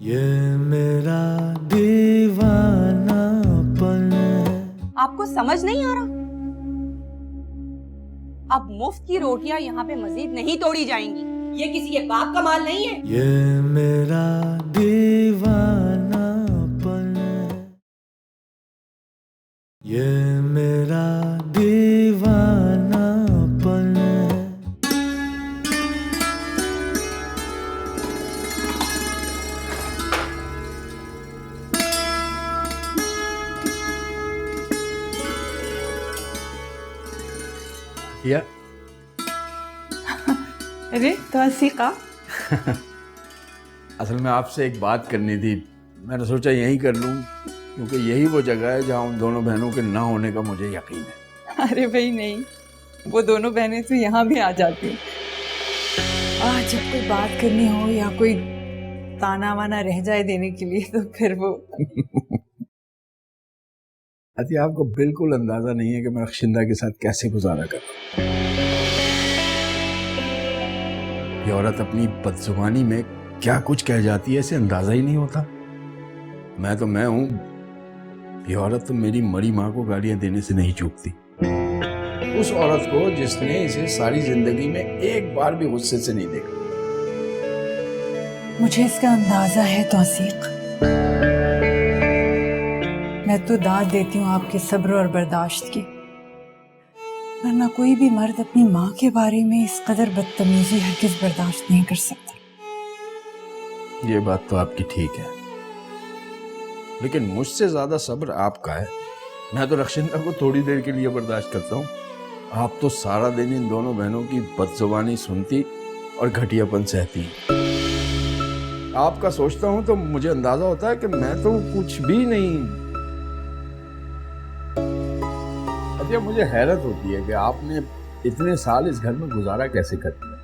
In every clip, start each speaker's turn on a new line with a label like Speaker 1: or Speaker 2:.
Speaker 1: ये मेरा दीवानापन है।
Speaker 2: आपको समझ नहीं आ रहा? अब मुफ्त की रोटियां यहाँ पे मजीद नहीं तोड़ी जाएंगी। ये किसी के बाप का माल नहीं है।
Speaker 1: ये मेरा दीवानापन है। ये मेरा दीवानापन है।
Speaker 3: या
Speaker 2: अरे तौसीका,
Speaker 3: असल में आपसे एक बात करनी थी। मैंने सोचा यहीं कर लूं, क्योंकि यही वो जगह है जहां उन दोनों बहनों के ना होने का मुझे यकीन है।
Speaker 2: अरे भाई नहीं, वो दोनों बहनें तो यहाँ भी आ जाती हैं। आज जब कोई बात करनी हो या कोई ताना वाना रह जाए देने के लिए तो फिर वो
Speaker 3: अति आपको बिल्कुल अंदाजा नहीं है कि मैं रक्षिंदा के साथ कैसे गुजारा कर रहा हूं। ये औरत अपनी बदजुबानी में क्या कुछ कह जाती है, इसे अंदाजा ही नहीं होता। मैं हूं, ये औरत तो मेरी मरी माँ को गालियां देने से नहीं चूकती। उस औरत को जिसने इसे सारी जिंदगी में एक बार भी गुस्से से नहीं देखा।
Speaker 2: मुझे इसका अंदाजा है तौसीक। मैं तो दाद देती हूँ आपके सब्र और बर्दाश्त की, वरना कोई भी मर्द अपनी माँ के बारे में इस कदर बदतमीजी हरगिज बर्दाश्त नहीं कर सकता।
Speaker 3: ये बात तो आपकी ठीक है, लेकिन मुझसे ज्यादा सब्र आपका है। मैं तो रक्षिंदा को थोड़ी देर के लिए बर्दाश्त करता हूँ। आप तो सारा दिन इन दोनों बहनों की बदजुबानी सुनती और घटियापन सहती। आपका सोचता हूँ तो मुझे अंदाजा होता है कि मैं तो कुछ भी नहीं। अब यह मुझे हैरत होती है कि आपने इतने साल इस घर में गुजारा कैसे कर दिया।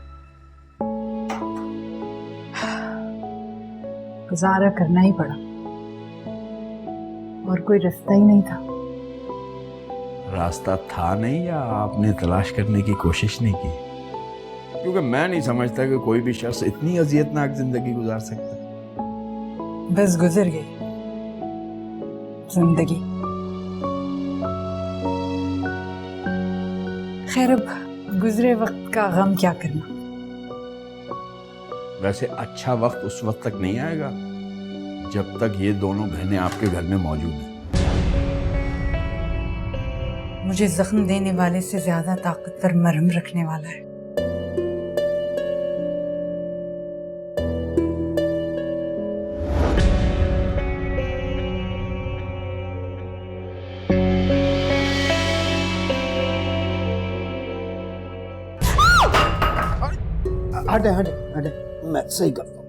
Speaker 2: गुजारा करना ही पड़ा, और कोई रास्ता ही नहीं था।
Speaker 3: रास्ता था नहीं, या आपने तलाश करने की कोशिश नहीं की? क्योंकि मैं नहीं समझता कि कोई भी शख्स इतनी अजियतनाक जिंदगी गुजार सकता है।
Speaker 2: बस गुजर गई जिंदगी। खैर, अब गुजरे वक्त का गम क्या करना।
Speaker 3: वैसे अच्छा वक्त उस वक्त तक नहीं आएगा जब तक ये दोनों बहनें आपके घर में मौजूद हैं।
Speaker 2: मुझे जख्म देने वाले से ज्यादा ताकतवर मरहम रखने वाला है।
Speaker 3: हटे हटे हटे, मैं सही करता हूँ।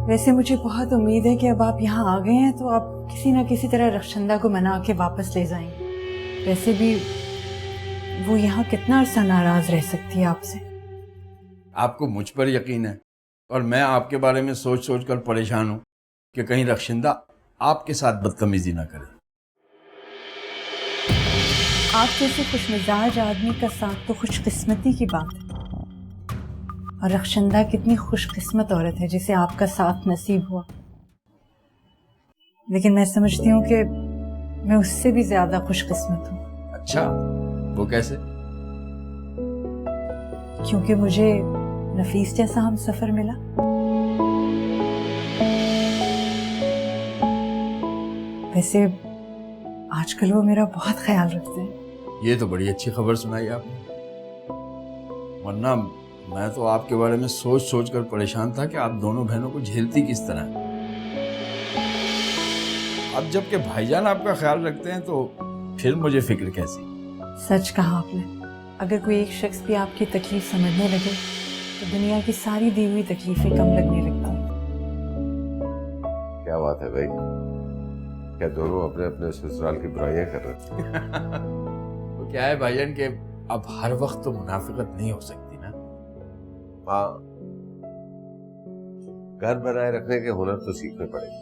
Speaker 2: वैसे मुझे बहुत उम्मीद है कि अब आप यहाँ आ गए हैं तो आप किसी ना किसी तरह रक्षिंदा को मना के वापस ले जाएंगे। वैसे भी वो यहाँ कितना अरसा नाराज रह सकती है आपसे।
Speaker 3: आपको मुझ पर यकीन है, और मैं आपके बारे में सोच सोच कर परेशान हूँ कि कहीं रक्षिंदा आपके साथ बदतमीजी ना करे।
Speaker 2: आप जैसे खुशमिजाज आदमी का साथ तो खुशकिस्मती की बात है, और रक्षिंदा कितनी खुशकिस्मत औरत है जिसे आपका साथ नसीब हुआ। लेकिन मैं समझती हूँ कि मैं उससे भी ज्यादा खुशकिस्मत हूँ।
Speaker 3: अच्छा, वो कैसे?
Speaker 2: क्योंकि मुझे नफीस जैसा हम सफर मिला। वैसे आजकल वो मेरा बहुत ख्याल रखते हैं।
Speaker 3: ये तो बड़ी अच्छी खबर सुनाई आपने, वरना मैं तो आपके बारे में सोच सोच कर परेशान था कि आप दोनों बहनों को झेलती किस तरह। अब जबकि भाईजान आपका ख्याल रखते हैं तो फिर मुझे फिक्र कैसी।
Speaker 2: सच कहा आपने। अगर कोई एक शख्स भी आपकी तकलीफ समझने लगे तो दुनिया की सारी दी हुई तकलीफें कम लगने लगती हैं।
Speaker 4: क्या बात है भाई, क्या दोनों अपने अपने ससुराल की बुराइयां कर रहे हैं?
Speaker 3: वो क्या है भाईजान के अब हर वक्त तो मुनाफिकत नहीं हो सकती ना।
Speaker 4: हाँ, घर बनाए रखने के हुनर तो सीखने पड़ेंगे।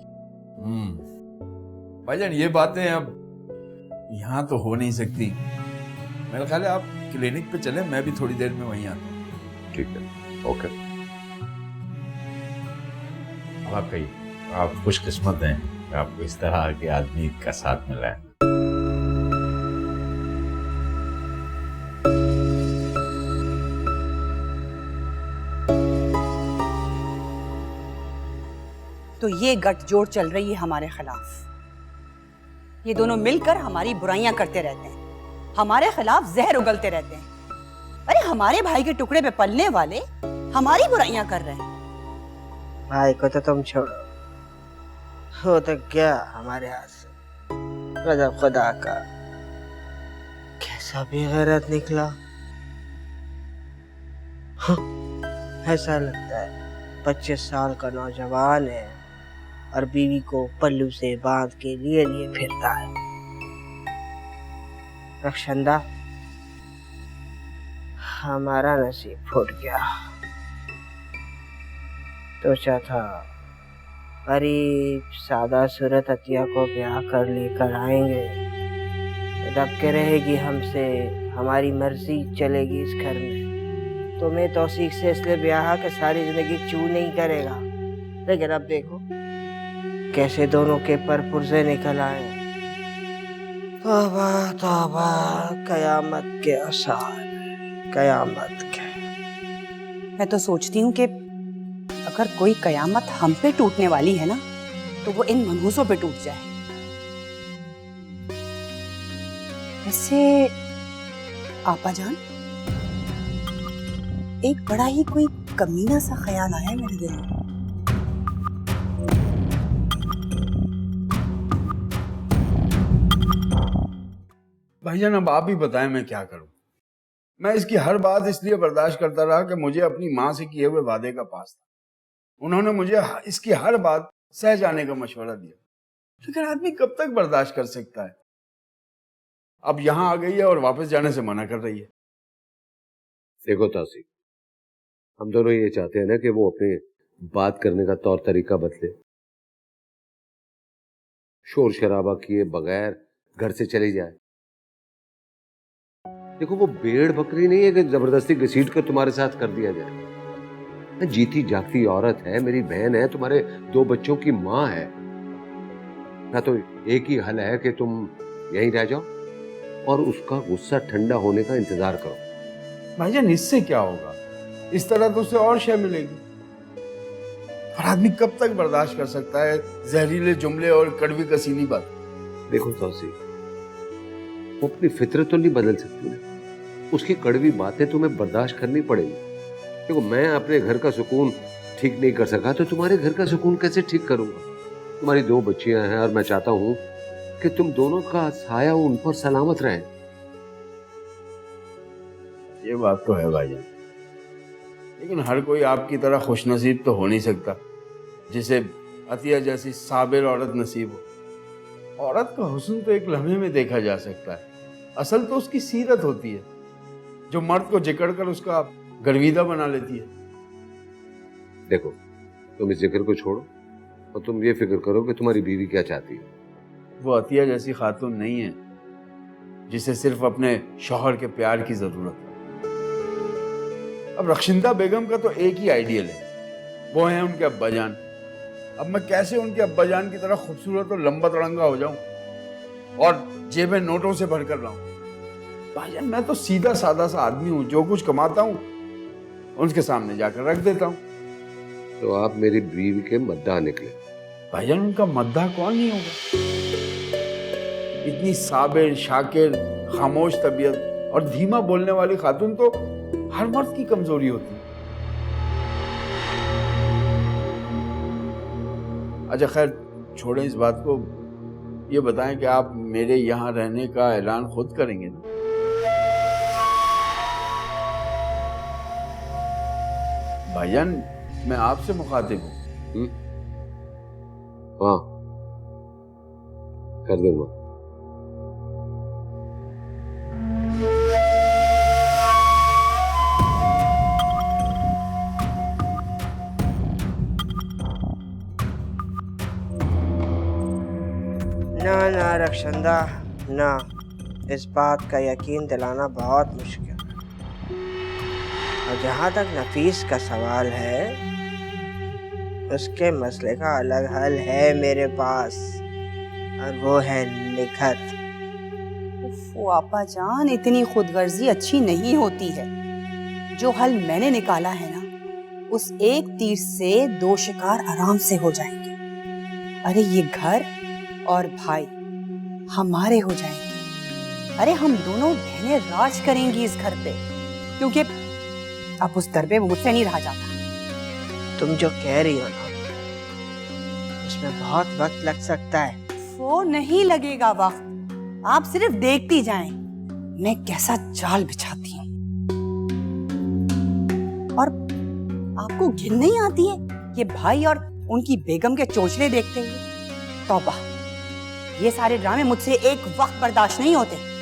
Speaker 3: भाईजान ये बातें अब यहाँ तो हो नहीं सकती। मेरा ख्याल है आप क्लिनिक पे चले, मैं भी थोड़ी देर में वहीं आता हूँ।
Speaker 4: ठीक है, ओके।
Speaker 5: वाकई आप खुशकिस्मत हैं कि आपको इस तरह के आदमी का साथ मिला है।
Speaker 6: तो ये गठजोड़ चल रही है हमारे खिलाफ। ये दोनों मिलकर हमारी बुराइयां करते रहते हैं, हमारे खिलाफ जहर उगलते रहते हैं। अरे हमारे भाई के टुकड़े पे पलने वाले हमारी बुराइयां कर रहे हैं।
Speaker 7: भाई को तो तुम छोड़ो, हो तो क्या हमारे हाथ से। गजब खुदा का, कैसा बेगैरत निकला। हाँ, ऐसा लगता है 25 साल का नौजवान है और बीवी को पल्लू से बांध के लिए फिरता है। रक्षंदा, हमारा नसीब फूट गया। सोचा था गरीब सादा सूरत अतिया को ब्याह कर लेकर आएंगे, दबके रहेगी हमसे, हमारी मर्जी चलेगी इस घर में। तुम्हें तौसीक से इसलिए ब्याह के सारी जिंदगी चू नहीं करेगा। लेकिन अब देखो कैसे दोनों के पर पुर्जे निकल आए। तौबा तौबा, कयामत के आसार, कयामत के।
Speaker 6: मैं तो सोचती हूँ कि अगर कोई कयामत हम पे टूटने वाली है ना, तो वो इन मनहूसों पे टूट जाए। वैसे आपा जान, एक बड़ा ही कोई कमीना सा ख्याल आया मेरे दिल में।
Speaker 3: भाईजान अब आप ही बताएं मैं क्या करूं। मैं इसकी हर बात इसलिए बर्दाश्त करता रहा कि मुझे अपनी माँ से किए हुए वादे का पास था। उन्होंने मुझे इसकी हर बात सह जाने का मशवरा दिया, लेकिन आदमी कब तक बर्दाश्त कर सकता है। अब यहाँ आ गई है और वापस जाने से मना कर रही है।
Speaker 4: देखो तौसीक, हम दोनों ये चाहते हैं ना कि वो अपने बात करने का तौर तरीका बदले, शोर शराबा किए बगैर घर से चली जाए। देखो वो भेड़ बकरी नहीं है कि जबरदस्ती घसीट कर तुम्हारे साथ कर दिया जाए। जीती जागती औरत है, मेरी बहन है, तुम्हारे 2 बच्चों की माँ है। ना तो एक ही हल है कि तुम यहीं रह जाओ और उसका गुस्सा ठंडा होने का इंतजार करो।
Speaker 3: भाईजान इससे क्या होगा, इस तरह तो उसे और शय मिलेगी। और आदमी कब तक बर्दाश्त कर सकता है जहरीले जुमले और कड़वी कसीली बात।
Speaker 4: देखो तौसीक, वो अपनी फितरत तो नहीं बदल सकती ना, उसकी कड़वी बातें तुम्हें बर्दाश्त करनी पड़ेगी। देखो मैं अपने घर का सुकून ठीक नहीं कर सका तो तुम्हारे घर का सुकून कैसे ठीक करूंगा। तुम्हारी 2 बच्चियां हैं और मैं चाहता हूं कि तुम दोनों का साया उन पर सलामत रहे।
Speaker 3: ये बात तो है भाईजान, लेकिन हर कोई आपकी तरह खुशनसीब तो हो नहीं सकता जिसे अतिया जैसी साबिर औरत नसीब हो। औरत का हुस्न तो एक लम्हे में देखा जा सकता है, असल तो उसकी सीरत होती है जो मर्द को जकड़कर उसका गर्विदा बना लेती है।
Speaker 4: देखो तुम इस जिक्र को छोड़ो और तुम ये फिक्र करो कि तुम्हारी बीवी क्या चाहती है।
Speaker 3: वो अतिया जैसी खातून नहीं है जिसे सिर्फ अपने शौहर के प्यार की जरूरत है। अब रक्षिंदा बेगम का तो एक ही आइडियल है, वो है उनके अब्बाजान। अब मैं कैसे उनके अब्बाजान की तरह खूबसूरत और लंबा तड़ंगा हो जाऊं और जेबें नोटों से भरकर लाऊं। भाईजान मैं तो सीधा सादा सा आदमी हूं, जो कुछ कमाता हूं उनके सामने जाकर रख देता हूं।
Speaker 4: तो आप मेरी बीवी के मद्दा निकले।
Speaker 3: भाईजान उनका मद्दा कौन नहीं होगा। इतनी साबिर, शाकिर, खामोश तबीयत और धीमा बोलने वाली खातून तो हर मर्द की कमजोरी होती है। अच्छा खैर छोड़ें इस बात को, ये बताएं कि आप मेरे यहाँ रहने का ऐलान खुद करेंगे ना? भाईजान मैं आपसे मुखातिब हूँ।
Speaker 4: हाँ कर दूंगा।
Speaker 7: ना ना रक्षंदा, ना, इस बात का यकीन दिलाना बहुत मुश्किल है। और जहाँ तक नफीस का सवाल है, उसके मसले का अलग हल है मेरे पास, और वो है निखत।
Speaker 6: वो आपा जान, इतनी खुदगर्जी अच्छी नहीं होती है। जो हल मैंने निकाला है ना, उस एक तीर से 2 शिकार आराम से हो जाएंगे। अरे ये घर और भाई हमारे हो जाएंगे। अरे हम दोनों बहनें राज करेंगी इस घर पे, क्योंकि अब उस दर पे मुझसे नहीं रहा जाता।
Speaker 7: तुम जो कह रही हो ना, उसमें बहुत वक्त लग सकता है।
Speaker 6: वो नहीं लगेगा वक्त, आप सिर्फ देखती जाएं मैं कैसा जाल बिछाती हूँ। और आपको घिन नहीं आती है ये भाई और उनकी बेगम के चोचले देखते हुए? तौबा, ये सारे ड्रामे मुझसे एक वक्त बर्दाश्त नहीं होते।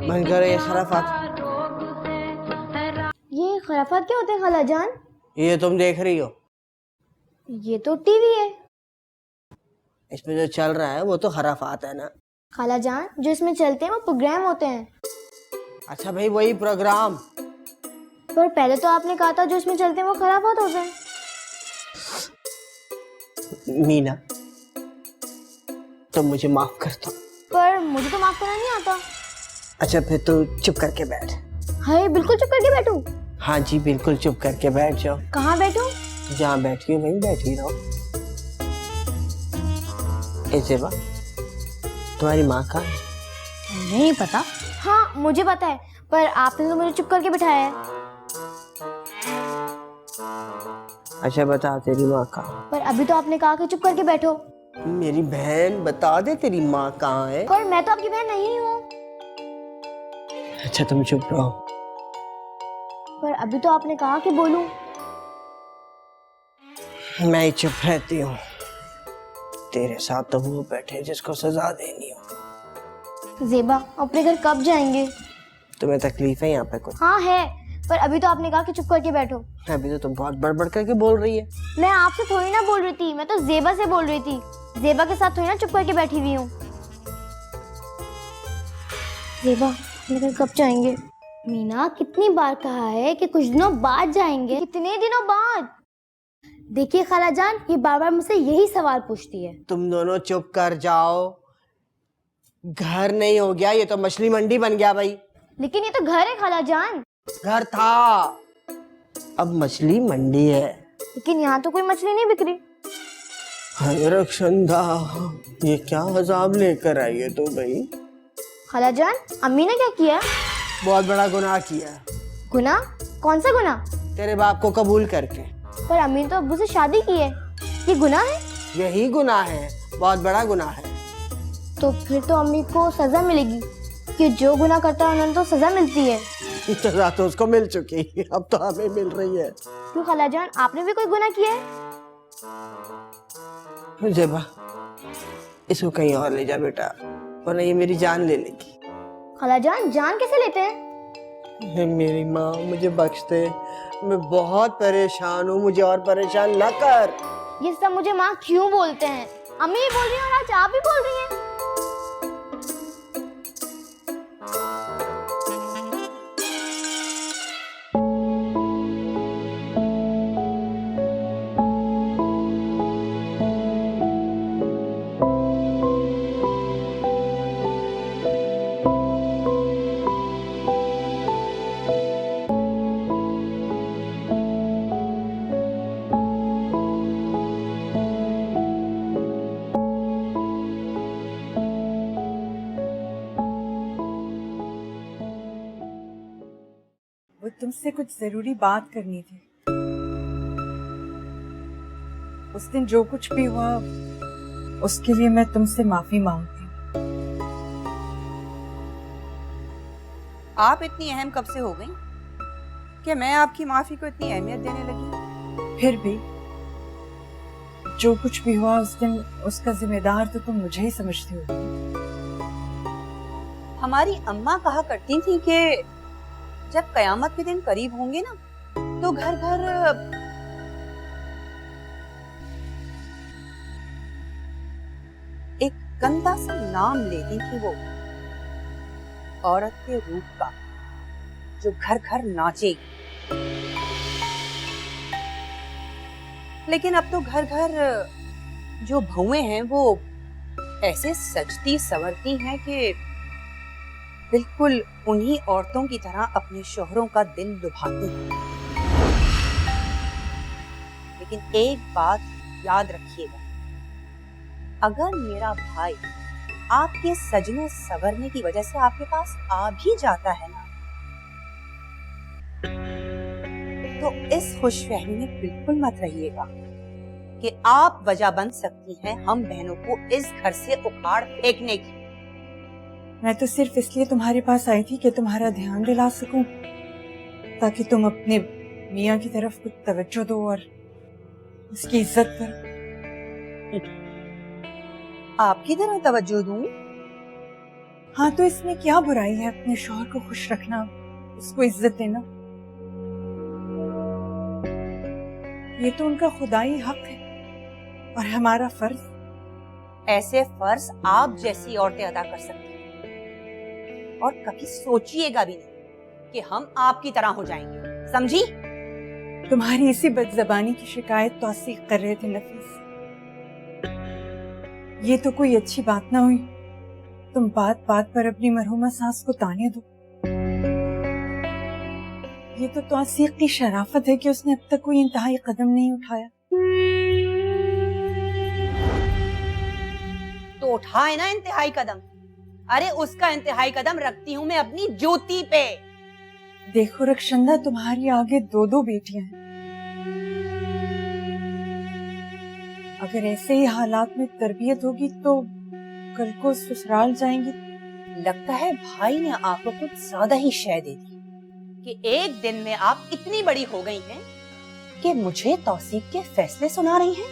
Speaker 7: मन कर ये खराफात।
Speaker 8: ये खराफात क्या होते हैं खाला जान?
Speaker 7: ये तुम देख रही हो,
Speaker 8: ये तो टीवी है।
Speaker 7: इसमें जो चल रहा है वो तो खराफात है ना।
Speaker 8: खाला जान, जो इसमें चलते हैं वो प्रोग्राम होते हैं।
Speaker 7: अच्छा भाई, वही प्रोग्राम।
Speaker 8: पर पहले तो आपने कहा था जो इसमें चलते हैं वो खराफात होते हैं।
Speaker 7: मीना, तुम मुझे माफ कर दो।
Speaker 8: पर मुझे तो माफ करना नहीं आता।
Speaker 7: अच्छा फिर तू चुप करके बैठ।
Speaker 8: हाय, बिल्कुल चुप करके बैठूं?
Speaker 7: हाँ जी, बिल्कुल चुप करके बैठ जाओ।
Speaker 8: कहाँ बैठूं?
Speaker 7: जहाँ बैठी हो वहीं बैठी रहो। ऐसे बा, तुम्हारी माँ कहाँ है?
Speaker 8: नहीं पता। हाँ मुझे पता है, पर आपने तो मुझे चुप करके बिठाया है।
Speaker 7: अच्छा बता, तेरी माँ कहाँ?
Speaker 8: पर अभी तो आपने कहा कि चुप करके बैठो।
Speaker 7: मेरी बहन, बता दे तेरी माँ कहाँ है।
Speaker 8: पर मैं तो आपकी बहन नहीं हूँ।
Speaker 7: अच्छा तुम चुप रहो।
Speaker 8: पर अभी तो आपने कहा कि बोलूं।
Speaker 7: मैं ही चुप रहती हूँ। तेरे साथ तो वो बैठे जिसको सजा देनी हो।
Speaker 8: ज़ेबा, अपने घर कब जाएंगे?
Speaker 7: तुम्हें तकलीफ है यहाँ पे कुछ?
Speaker 8: हाँ है, पर अभी तो आपने कहा कि चुप करके बैठो।
Speaker 7: अभी तो तुम बहुत बड़बड़ करके बोल रही है।
Speaker 8: मैं आपसे थोड़ी ना बोल रही थी, मैं तो ज़ेबा से बोल रही थी। ज़ेबा के साथ थोड़ी ना चुप करके बैठी हुई हूँ। ज़ेबा, अपने घर कब जाएंगे? मीना, कितनी बार कहा है कि कुछ दिनों बाद जाएंगे। कितने दिनों बाद? देखिए खाला जान, ये बार बार मुझसे यही सवाल पूछती है।
Speaker 7: तुम दोनों चुप कर जाओ। घर नहीं हो गया, ये तो मछली मंडी बन गया भाई।
Speaker 8: लेकिन ये तो घर है खाला जान।
Speaker 7: घर था, अब मछली मंडी है।
Speaker 8: लेकिन यहाँ तो कोई मछली नहीं बिक रही।
Speaker 7: हाय रक्षंदा, ये क्या अजाब लेकर आई है तू भाई?
Speaker 8: खाला जान, अम्मी ने क्या किया?
Speaker 7: बहुत बड़ा गुनाह किया।
Speaker 8: गुनाह? कौन सा गुनाह?
Speaker 7: तेरे बाप को कबूल करके।
Speaker 8: पर अम्मी ने तो अब्बू से शादी की है, ये गुनाह है?
Speaker 7: यही गुनाह है, बहुत बड़ा गुनाह है।
Speaker 8: तो फिर तो अम्मी को सजा मिलेगी, कि जो गुनाह करता है उन्हें तो सजा मिलती है।
Speaker 7: सजा तो उसको मिल चुकी, अब तो हमें मिल रही है।
Speaker 8: क्यों खाला जान, आपने भी कोई गुनाह किया है?
Speaker 7: जेबा, इसको कहीं और ले जा बेटा, वरना ये मेरी जान ले लेगी।
Speaker 8: खाला जान, जान कैसे लेते हैं?
Speaker 7: मेरी माँ, मुझे बख्श दे, मैं बहुत परेशान हूँ, मुझे और परेशान न कर।
Speaker 8: ये सब मुझे माँ क्यों बोलते हैं? अम्मी भी बोल रही है और आज आप भी बोल रही हैं।
Speaker 2: वो तुमसे कुछ जरूरी बात करनी थी। उस दिन जो कुछ भी हुआ उसके लिए मैं तुमसे माफी मांगती हूँ।
Speaker 6: आप इतनी अहम कब से हो गई कि मैं आपकी माफी को इतनी अहमियत देने लगी?
Speaker 2: फिर भी जो कुछ भी हुआ उस दिन उसका जिम्मेदार तो तुम मुझे ही समझती हो।
Speaker 6: हमारी अम्मा कहा करती थी कि जब कयामत के दिन करीब होंगे ना तो घर घर एक गंदा सा नाम लेती थी वो, औरत के रूप का, जो घर घर नाचेगी। लेकिन अब तो घर घर जो बहुएं हैं वो ऐसे सजती संवरती हैं कि बिल्कुल उन्हीं औरतों की तरह अपने शोहरों का दिल लुभाती हैं। लेकिन एक बात याद रखिएगा, अगर मेरा भाई आपके सजने संवरने की वजह से आपके पास आ भी जाता है ना, तो इस खुशफहमी में बिल्कुल मत रहिएगा कि आप वजह बन सकती हैं हम बहनों को इस घर से उखाड़ फेंकने की।
Speaker 2: मैं तो सिर्फ इसलिए तुम्हारे पास आई थी कि तुम्हारा ध्यान दिला सकूं, ताकि तुम अपने मियाँ की तरफ कुछ तवज्जो दो और उसकी इज्जत करो।
Speaker 6: आपकी तरह तवज्जो दूं?
Speaker 2: हाँ, तो इसमें क्या बुराई है अपने शौहर को खुश रखना, उसको इज्जत देना? ये तो उनका खुदाई हक है और हमारा फर्ज।
Speaker 6: ऐसे फर्ज आप जैसी औरतें अदा कर सकती हैं, और कभी सोचिएगा भी नहीं कि हम आपकी तरह हो जाएंगे, समझी?
Speaker 2: तुम्हारी इसी बदजबानी की शिकायत तौसीक कर रहे थे नफीस। ये तो कोई अच्छी बात ना हुई, तुम बात बात पर अपनी मरहुमा सास को ताने दो। ये तो तौसीक की शराफत है कि उसने अब तक कोई इंतहाई कदम नहीं उठाया।
Speaker 6: तो उठाए ना इंतहाई कदम। अरे उसका इंतहाई कदम रखती हूँ मैं अपनी जूती पे।
Speaker 2: देखो रक्षंदा, तुम्हारी आगे दो दो बेटियां हैं। अगर ऐसे ही हालात में तरबियत होगी तो कल को ससुराल जाएंगी।
Speaker 6: लगता है भाई ने आपको कुछ ज्यादा ही शय दे दी कि एक दिन में आप इतनी बड़ी हो गई हैं कि मुझे तौसीक के फैसले सुना रही हैं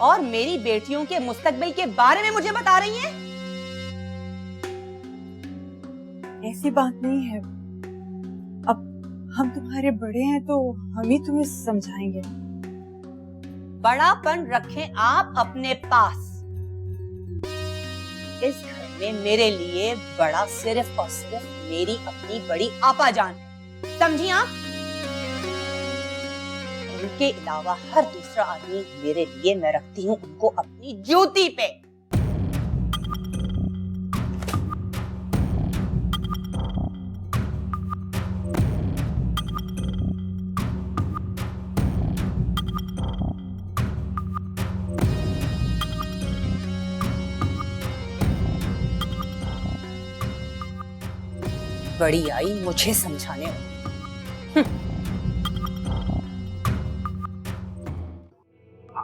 Speaker 6: और मेरी बेटियों के मुस्तकबिल के बारे में मुझे बता रही हैं।
Speaker 2: ऐसी बात नहीं है, अब हम तुम्हारे बड़े हैं तो हम ही तुम्हें समझाएंगे।
Speaker 6: बड़ापन रखें आप अपने पास। इस घर में मेरे लिए बड़ा सिर्फ और सिर्फ मेरी अपनी बड़ी आपा जान है, समझी आप? उनके अलावा हर दूसरा आदमी मेरे लिए मैं रखती हूँ उनको अपनी जूती पे। बड़ी आई मुझे समझाने।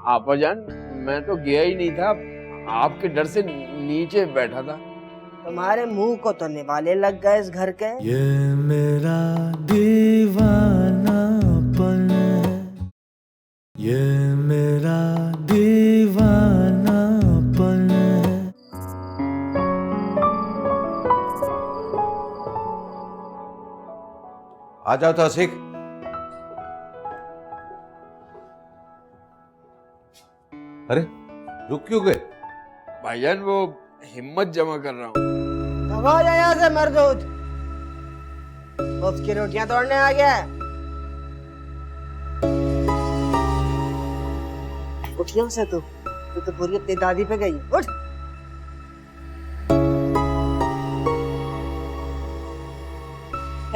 Speaker 3: आपाजान, मैं तो गया ही नहीं था, आपके डर से नीचे बैठा था।
Speaker 7: तुम्हारे मुंह को तो निवाले लग गए इस घर के।
Speaker 1: ये मेरा दीवानापन है, ये मेरा दीवानापन है।
Speaker 4: आ जाओ तौसीक। अरे रुक क्यों गए?
Speaker 3: भाईजान वो हिम्मत जमा कर रहा हूँ।
Speaker 7: अब आ जा यहाँ से मरदूद, उसकी रोटियां तोड़ने आ गया। उठ यहाँ से, तू तो पूरी अपनी दादी पे गई। उठ।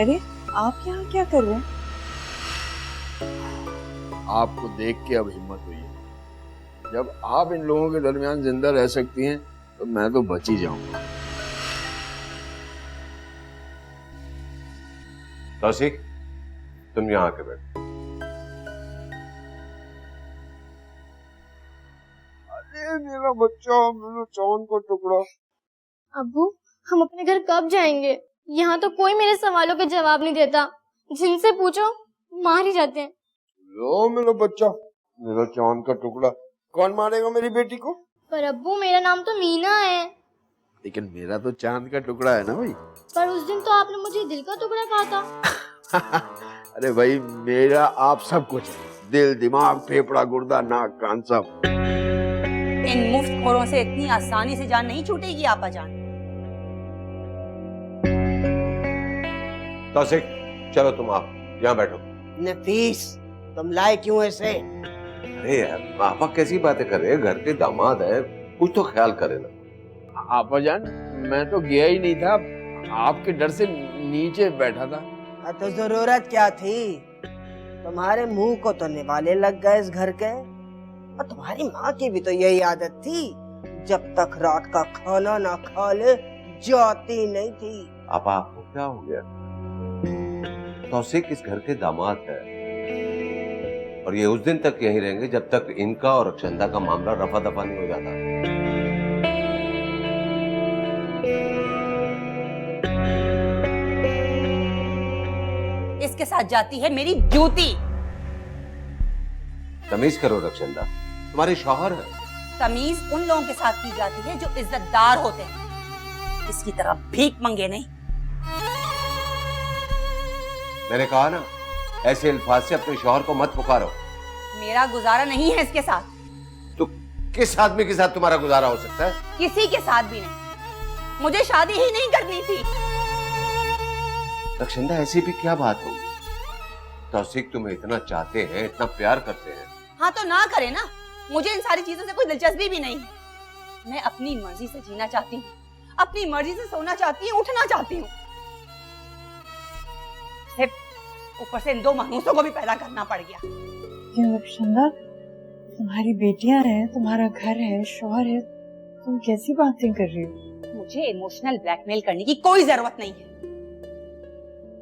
Speaker 2: अरे आप यहाँ क्या कर रहे हैं?
Speaker 3: आपको देख के अब हिम्मत हुई है। जब आप इन लोगों के दरमियान जिंदा रह सकती हैं तो मैं तो बच ही जाऊंगा।
Speaker 4: तौसीक, तुम यहाँ आके बैठो।
Speaker 9: मेरा बच्चा, मेरा चांद का टुकड़ा।
Speaker 8: अब्बू, हम अपने घर कब जाएंगे? यहाँ तो कोई मेरे सवालों के जवाब नहीं देता, जिनसे पूछो मार ही जाते हैं।
Speaker 9: लो मेरा बच्चा, मेरा चांद का टुकड़ा। कौन मारेगा मेरी बेटी को?
Speaker 8: पर अब्बू, मेरा नाम तो मीना है।
Speaker 3: लेकिन मेरा तो चांद का टुकड़ा है ना भाई।
Speaker 8: पर उस दिन तो आपने मुझे दिल का टुकड़ा कहा था।
Speaker 3: अरे भाई, मेरा आप सब कुछ है, दिल, दिमाग, फेफड़ा, गुर्दा, नाक, कान सब।
Speaker 6: इन मुफ्तखोरों से इतनी आसानी से जान नहीं छूटेगी आपा जान।
Speaker 4: तौसीक, चलो तुम आप यहाँ बैठो।
Speaker 7: नफीस, तुम लाए क्यों ऐसे?
Speaker 4: अरे यार, आपा कैसी बातें कर रहे हैं? घर के दामाद है, कुछ तो ख्याल करे ना।
Speaker 3: आपा जान, मैं तो गया ही नहीं था, आपके डर से नीचे बैठा था।
Speaker 7: तो जरूरत क्या थी? तुम्हारे मुंह को तो निवाले लग गए इस घर के। और तुम्हारी माँ की भी तो यही आदत थी, जब तक रात का खाना ना खा ले जाती नहीं थी।
Speaker 4: आपा, आपको क्या हो गया? तौसीक इस घर के दामाद है और ये उस दिन तक यहीं रहेंगे जब तक इनका और रक्षंदा का मामला रफा दफा नहीं हो जाता।
Speaker 6: इसके साथ जाती है मेरी जूती।
Speaker 4: तमीज करो रक्षंदा, तुम्हारे शौहर है।
Speaker 6: तमीज उन लोगों के साथ की जाती है जो इज्जतदार होते हैं, इसकी तरह भीख मंगे नहीं।
Speaker 4: मैंने कहा ना, ऐसे अल्फाज से अपने शौहर को मत पुकारो।
Speaker 6: मेरा गुजारा नहीं है इसके साथ।
Speaker 4: तो किस आदमी के साथ तुम्हारा गुजारा हो सकता है?
Speaker 6: किसी के साथ भी नहीं। मुझे शादी ही नहीं करनी थी।
Speaker 4: रक्षंदा, ऐसी भी क्या बात होगी? तौसीक तुम्हें इतना चाहते हैं, इतना प्यार करते हैं।
Speaker 6: हाँ तो ना करे ना, मुझे इन सारी चीजों से कोई दिलचस्पी भी नहीं है। मैं अपनी मर्जी से जीना चाहती हूँ, अपनी मर्जी से सोना चाहती हूँ, उठना चाहती हूँ। ऊपर से इन दो मनहूसों को भी पैदा करना पड़ गया।
Speaker 2: क्यों रक्षंदा, तुम्हारी बेटियां हैं, तुम्हारा घर है, शौहर है, तुम कैसी बातें कर रही हो?
Speaker 6: मुझे इमोशनल ब्लैकमेल करने की कोई जरूरत नहीं है।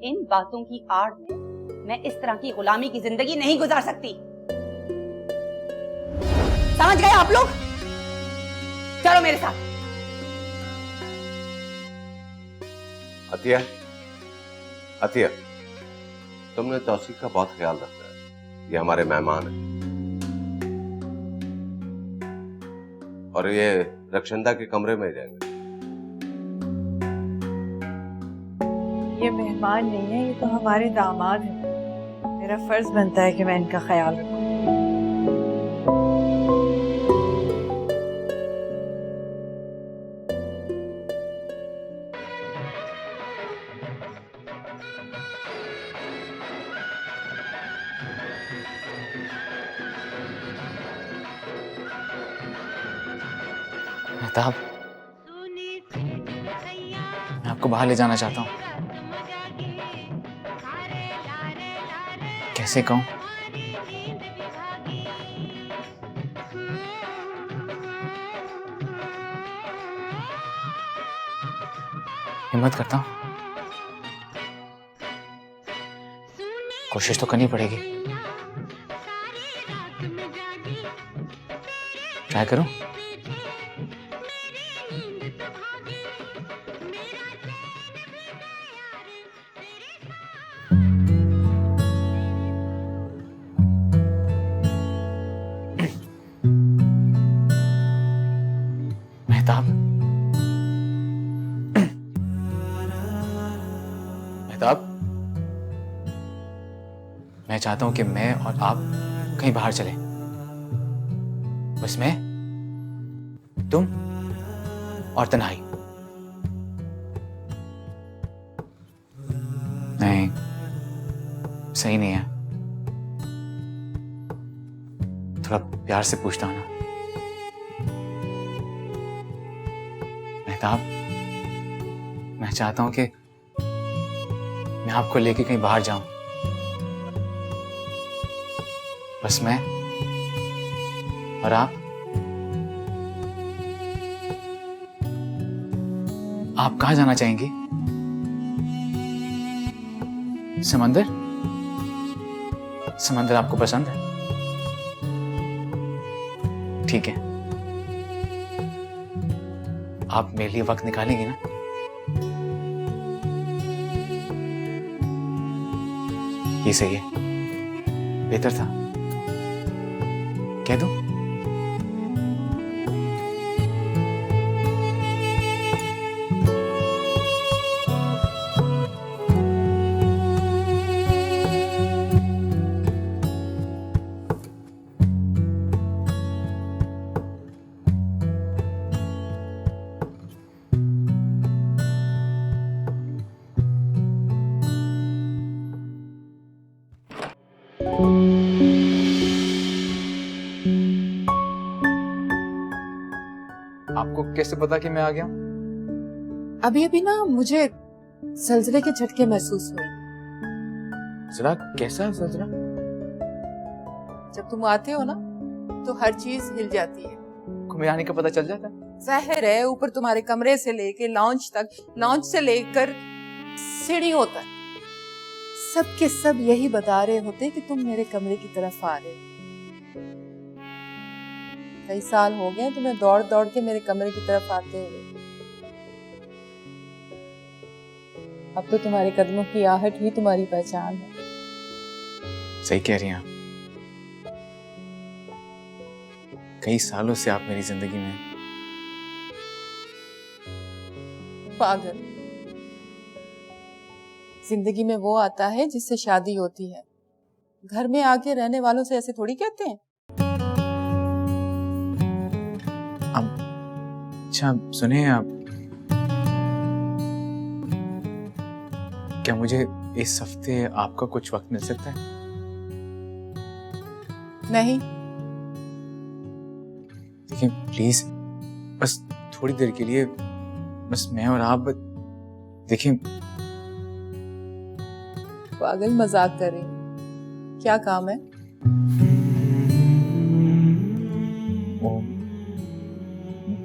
Speaker 6: इन बातों की आड़ में मैं इस तरह की गुलामी की जिंदगी नहीं गुजार सकती। समझ गए आप लोग? चलो मेरे साथ।
Speaker 4: अतिया, अतिया, तुमने तौसीक का बहुत ख्याल रखा है। ये हमारे मेहमान हैं और ये रक्षंदा के कमरे में रहेंगे।
Speaker 2: ये मेहमान नहीं है, ये तो हमारे दामाद हैं। मेरा फर्ज बनता है कि मैं इनका ख्याल रखूं।
Speaker 10: मेहताब, मैं आपको बाहर ले जाना चाहता हूँ। कैसे कहूँ? हिम्मत करता हूँ, कोशिश तो करनी पड़ेगी। ट्राई करूँ? मेहताब, मेहताब, मैं चाहता हूं कि मैं और आप कहीं बाहर चलें। बस मैं, तुम और तन्हाई। नहीं, सही नहीं है। थोड़ा प्यार से पूछता हूं ना। मेहताब, मैं चाहता हूं कि मैं आपको लेके कहीं बाहर जाऊं। बस मैं और आप कहाँ जाना चाहेंगी? समंदर? समंदर आपको पसंद है? ठीक है, आप मेरे लिए वक्त निकालेंगे ना? ये सही है, बेहतर था। कह दूं? आपको कैसे पता कि मैं आ गया?
Speaker 2: अभी अभी ना मुझे जल्जले के झटके महसूस हुए।
Speaker 10: जरा कैसा जरा?
Speaker 2: जब तुम आते हो ना तो हर चीज हिल जाती है।
Speaker 10: को मेरे आने का पता चल जाता है?
Speaker 2: जाहिर है, ऊपर तुम्हारे कमरे से लेके लॉन्च तक, लॉन्च से लेकर सीढ़ियों तक, सब के सब यही बता रहे होते कि तुम मेरे कमरे की तरफ आ रहे हो। कई साल हो गए तुम्हें दौड़ दौड़ के मेरे कमरे की तरफ आते हुए। अब तो तुम्हारे कदमों की आहट ही तुम्हारी पहचान है।
Speaker 10: सही कह रही हैं आप। कई सालों से आप मेरी जिंदगी में।
Speaker 2: पागल, जिंदगी में वो आता है जिससे शादी होती है। घर में आके रहने वालों से ऐसे थोड़ी कहते हैं।
Speaker 10: अच्छा सुने आप, क्या मुझे इस हफ्ते आपका कुछ वक्त मिल सकता है?
Speaker 2: नहीं।
Speaker 10: देखिए प्लीज, बस थोड़ी देर के लिए, बस मैं और आप। देखिए
Speaker 2: पागल, मजाक कर रही हूं। क्या काम है?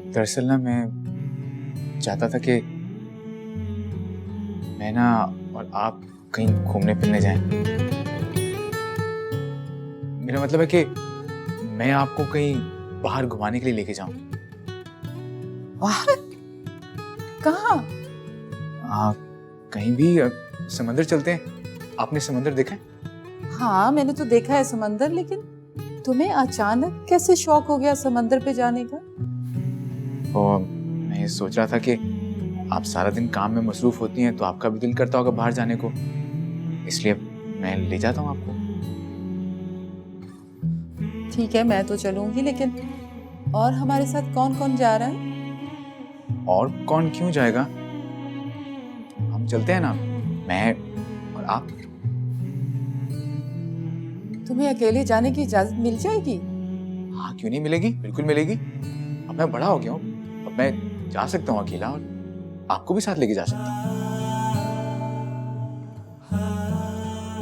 Speaker 10: दरअसल ना मैं चाहता था कि मैं ना और आप कहीं घूमने फिरने जाएं। मेरा मतलब है कि मैं आपको कहीं बाहर घुमाने के लिए लेके जाऊं।
Speaker 2: बाहर? कहाँ?
Speaker 10: कहीं भी, समंदर चलते हैं। आपने समंदर देखा है?
Speaker 2: हाँ, मैंने तो देखा है समंदर, लेकिन तुम्हें अचानक कैसे शौक हो गया समंदर पे जाने का?
Speaker 10: और मैं ये सोच रहा था कि आप सारा दिन काम में मसरूफ होती हैं, तो आपका भी दिल करता होगा बाहर जाने को, इसलिए मैं ले जाता हूँ आपको।
Speaker 2: ठीक है, मैं तो चलूंगी, लेकिन और हमारे साथ कौन कौन जा रहा है?
Speaker 10: और कौन क्यों जाएगा? हम चलते हैं ना, मैं और आप।
Speaker 2: तुम्हें अकेले जाने की इजाजत मिल जाएगी?
Speaker 10: हाँ, क्यों नहीं मिलेगी, बिल्कुल मिलेगी। अब मैं बड़ा हो गया हूँ, अब मैं जा सकता हूँ अकेला, और आपको भी साथ लेके जा सकता हूँ।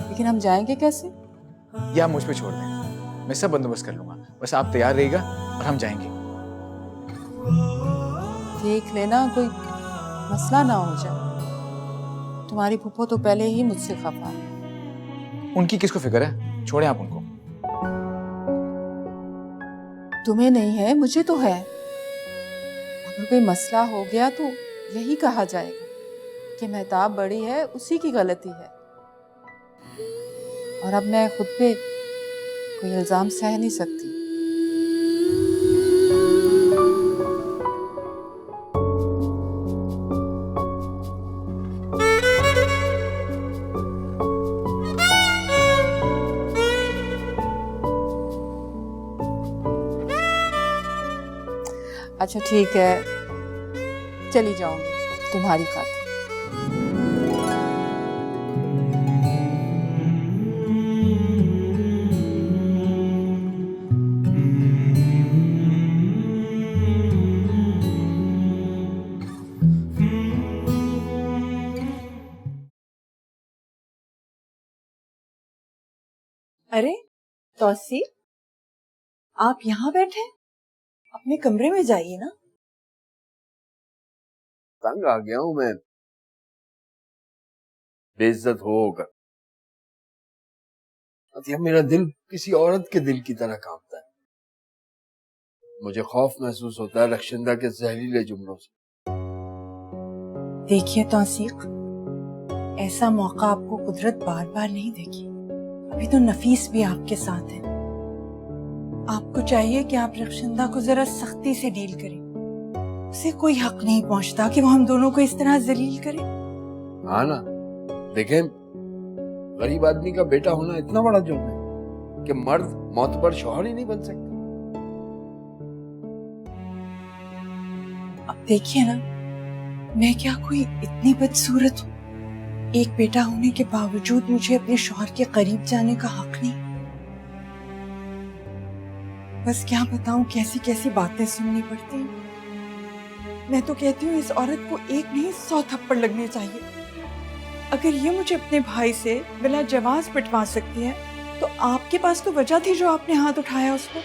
Speaker 2: लेकिन हम जाएंगे कैसे?
Speaker 10: या मुझ पे छोड़ दें, मैं सब बंदोबस्त कर लूंगा, बस आप तैयार रहिएगा और हम जाएंगे।
Speaker 2: देख लेना कोई मसला ना हो जाए। तुम्हारी फूफो तो पहले ही मुझसे खफा है।
Speaker 10: उनकी किसको फिक्र है, छोड़े आप उनको।
Speaker 2: तुम्हें नहीं है, मुझे तो है। अगर कोई मसला हो गया तो यही कहा जाएगा कि मेहताब बड़ी है, उसी की गलती है। और अब मैं खुद पे कोई इल्जाम सह नहीं सकती। अच्छा ठीक है, चली जाऊंगी तुम्हारी खातिर। अरे तौसी, आप यहाँ बैठे? अपने कमरे में जाइए ना।
Speaker 9: तंग आ गया हूं मैं बेइज्जत होकर। अब मेरा दिल किसी औरत के दिल की तरह कांपता है। मुझे खौफ महसूस होता है रक्षिंदा के जहरीले जुमलों से।
Speaker 2: देखिए तौसीक, ऐसा मौका आपको कुदरत बार बार नहीं देगी। अभी तो नफीस भी आपके साथ है। आपको चाहिए कि आप रखशिंदा को जरा सख्ती से डील करें। उसे कोई हक नहीं पहुंचता कि वो हम दोनों को इस तरह जलील करे।
Speaker 3: हाँ ना, देखें, गरीब आदमी का बेटा होना इतना बड़ा जुर्म है कि मर्द मोतबर शौहर ही नहीं बन सकता।
Speaker 2: अब देखिए ना, मैं क्या कोई इतनी बदसूरत हूँ? एक बेटा होने के बावजूद मुझे अपने शौहर के करीब जाने का हक नहीं। बस क्या बताऊं, कैसी कैसी बातें सुननी पड़ती हैं। मैं तो कहती हूँ इस औरत को एक नहीं 100 थप्पड़ लगने चाहिए। अगर ये मुझे अपने भाई से बिला जवाज पिटवा सकती है तो आपके पास तो वजह थी जो आपने हाथ उठाया उस पर।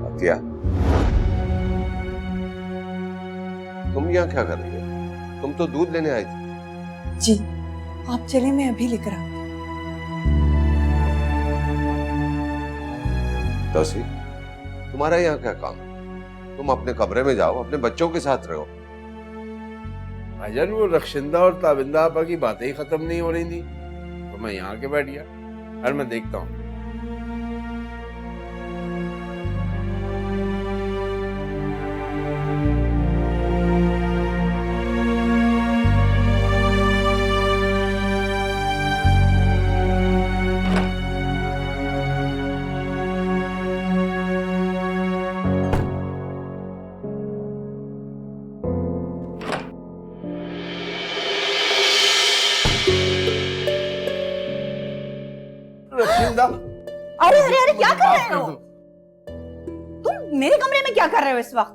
Speaker 4: अतिया, तुम यहाँ क्या कर रही हो? तुम तो दूध लेने आई थी।
Speaker 2: जी, आप चले, मैं अभी लेकर आती हूँ।
Speaker 4: तौसीफ, तुम्हारा यहाँ क्या काम? तुम अपने कमरे में जाओ, अपने बच्चों के साथ रहो।
Speaker 3: भाईजान, वो रखशिंदा और ताबिंदा आपा की बातें ही खत्म नहीं हो रही थी तो मैं यहाँ के बैठ गया। और मैं देखता हूँ। रखशिंदा,
Speaker 6: अरे अरे अरे, क्या कर रहे हो तुम? मेरे कमरे में क्या कर रहे हो इस वक्त?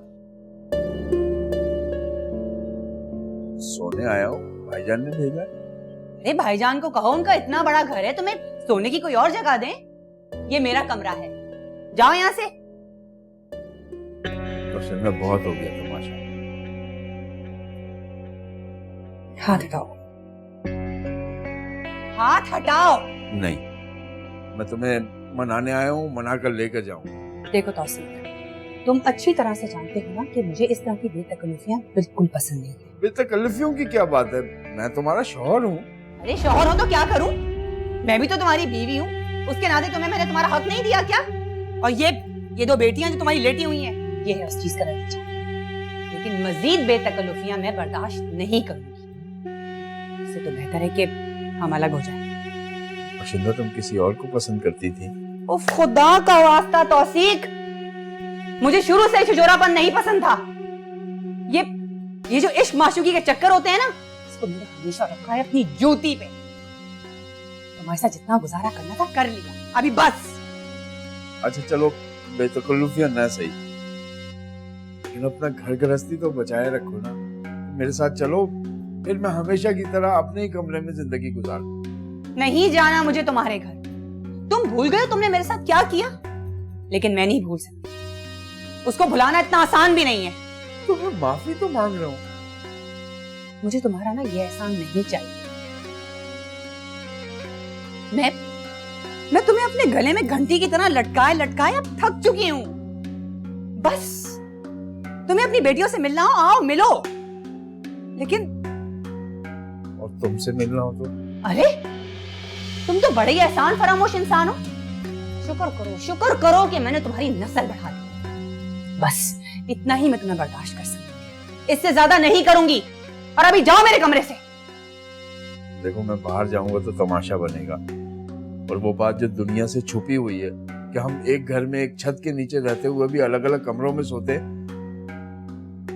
Speaker 3: सोने आया हूँ, भाईजान ने भेजा।
Speaker 6: अरे भाईजान को कहो, उनका इतना बड़ा घर है, तुम्हें सोने की कोई और जगह दें। ये मेरा कमरा है, जाओ यहाँ से।
Speaker 3: रखशिंदा, बहुत हो गया तमाशा।
Speaker 6: हाथ हटाओ, हाथ हटाओ।
Speaker 3: नहीं, मैं तुम्हें मनाने आया हूँ, मना कर लेकर जाऊँ।
Speaker 6: देखो तौसीफ, तुम अच्छी तरह से जानते हो ना कि मुझे इस तरह की बेतकल्लुफियां बिल्कुल पसंद नहीं है।
Speaker 3: बेतकल्लुफियों की क्या बात है? मैं तुम्हारा शौहर हूँ।
Speaker 6: अरे शौहर हो तो क्या करूं? मैं भी तो तुम्हारी बीवी हूँ। उसके नाते तुम्हें मैंने तुम्हारा हक नहीं दिया क्या? और ये दो बेटियां जो तुम्हारी लेटी हुई हैं, ये है उस चीज का नतीजा। लेकिन मजीद बेतकल्लुफियां मैं बर्दाश्त नहीं करूंगी। इससे तो बेहतर है कि हम अलग हो जाएं।
Speaker 3: रखशिंदा, तुम किसी और को पसंद करती थी?
Speaker 6: उफ, खुदा का वास्ता तौसीक, मुझे शुरू से छिजोरापन नहीं पसंद था। ये जो इश्क माशूकी के चक्कर होते हैं ना, इसको मैंने हमेशा रखा है अपनी जूती पे। तुम्हारे साथ जितना गुजारा करना था कर लिया, अभी बस।
Speaker 3: अच्छा चलो, बेतकल्लुफियां ना सही, लेकिन अपना घर गृहस्थी तो बचाए रखो ना। मेरे साथ चलो, फिर मैं हमेशा की तरह अपने ही कमरे में जिंदगी गुजारूं।
Speaker 6: नहीं जाना मुझे तुम्हारे घर। तुम भूल गए तुमने मेरे साथ क्या किया, लेकिन मैं नहीं भूल सकती। उसको भुलाना इतना आसान भी नहीं है।
Speaker 3: तो मैं माफी तो मांग रहा हूँ।
Speaker 6: मुझे तुम्हारा ना ये एहसान नहीं चाहिए। मैं तुम्हें अपने गले में घंटी की तरह लटकाए लटकाए अब थक चुकी हूँ। बस तुम्हें अपनी बेटियों से मिलना हो, आओ मिलो। लेकिन
Speaker 3: और तुमसे मिलना हो तो?
Speaker 6: अरे तुम तो बड़े ही एहसान फरामोश इंसान हो। शुक्र करो कि मैंने तुम्हारी नस्ल बढ़ा दी। बस इतना ही मैं तुम्हें बर्दाश्त कर सकती हूँ, इससे ज्यादा नहीं करूंगी। और अभी जाओ मेरे कमरे से।
Speaker 3: देखो, मैं बाहर जाऊंगा तो तमाशा बनेगा, और वो बात जो दुनिया से छुपी हुई है कि हम एक घर में एक छत के नीचे रहते हुए भी अलग अलग कमरों में सोते,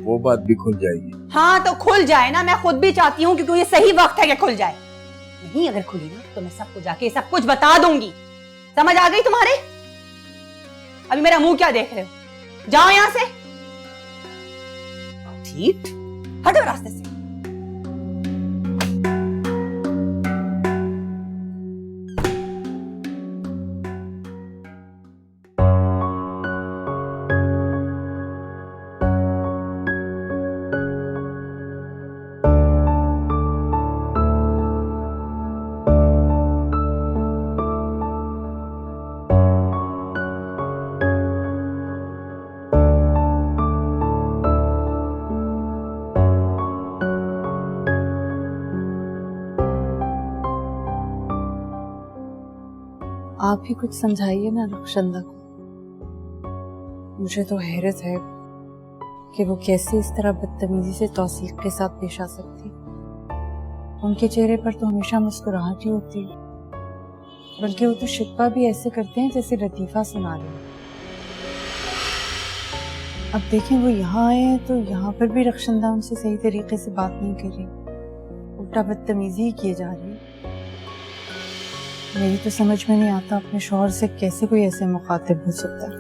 Speaker 3: वो बात भी खुल जाएगी।
Speaker 6: हाँ तो खुल जाए ना, मैं खुद भी चाहती हूँ, क्योंकि ये सही वक्त है कि खुल जाए। नहीं अगर खुली ना तो मैं सबको जाके सब कुछ बता दूंगी। समझ आ गई तुम्हारे? अभी मेरा मुंह क्या देख रहे हो? जाओ यहां से। ठीक, हटो रास्ते से।
Speaker 2: आप ही कुछ समझाइए ना रक्षंदा को। मुझे तो हैरत है कि वो कैसे इस तरह बदतमीजी से तौसीक के साथ पेश आ सकती। उनके चेहरे पर तो हमेशा मुस्कुराहट ही होती है, बल्कि वो तो शिकवा भी ऐसे करते हैं जैसे लतीफा सुना रहे हैं। अब देखें वो यहाँ आए हैं तो यहाँ पर भी रक्षंदा उनसे सही तरीके से बात नहीं कर रही, उल्टा बदतमीजी ही किए जा रही है। मेरी तो समझ में नहीं आता अपने शौहर से कैसे कोई ऐसे मुखातिब हो सकता है।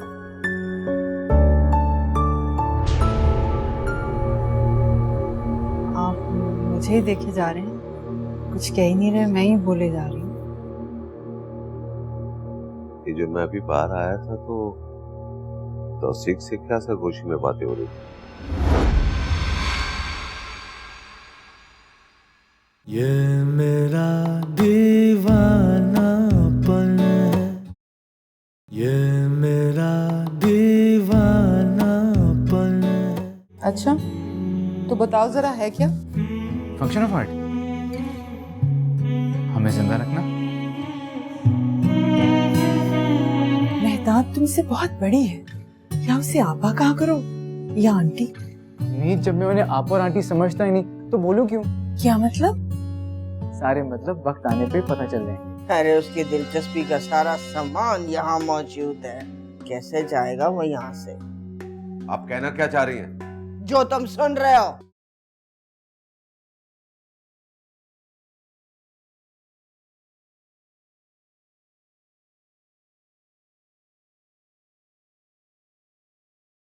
Speaker 2: आप मुझे ही देखे जा रहे हैं, कुछ कह ही नहीं रहे, मैं ही बोले जा रही हूँ।
Speaker 4: ये जो मैं अभी बाहर आया था तो तौसीक से क्या सरगोशी में बातें हो रही थी?
Speaker 1: ये मेरा दीवानापन है, ये मेरा दीवानापन है।
Speaker 11: अच्छा तो बताओ जरा है क्या?
Speaker 10: फंक्शन ऑफ आर्ट, हमें जिंदा रखना।
Speaker 2: मेहताब तुमसे बहुत बड़ी है, या उसे आपा कहा करो या आंटी।
Speaker 10: नहीं, जब मैं उन्हें आप और आंटी समझता ही नहीं तो बोलूं क्यों?
Speaker 2: क्या मतलब?
Speaker 10: सारे मतलब वक्त आने पे पता चल जाएंगे।
Speaker 7: अरे उसकी दिलचस्पी का सारा सामान यहाँ मौजूद है, कैसे जाएगा वो यहाँ से?
Speaker 4: आप कहना क्या चाह रही हैं?
Speaker 7: जो तुम सुन रहे हो।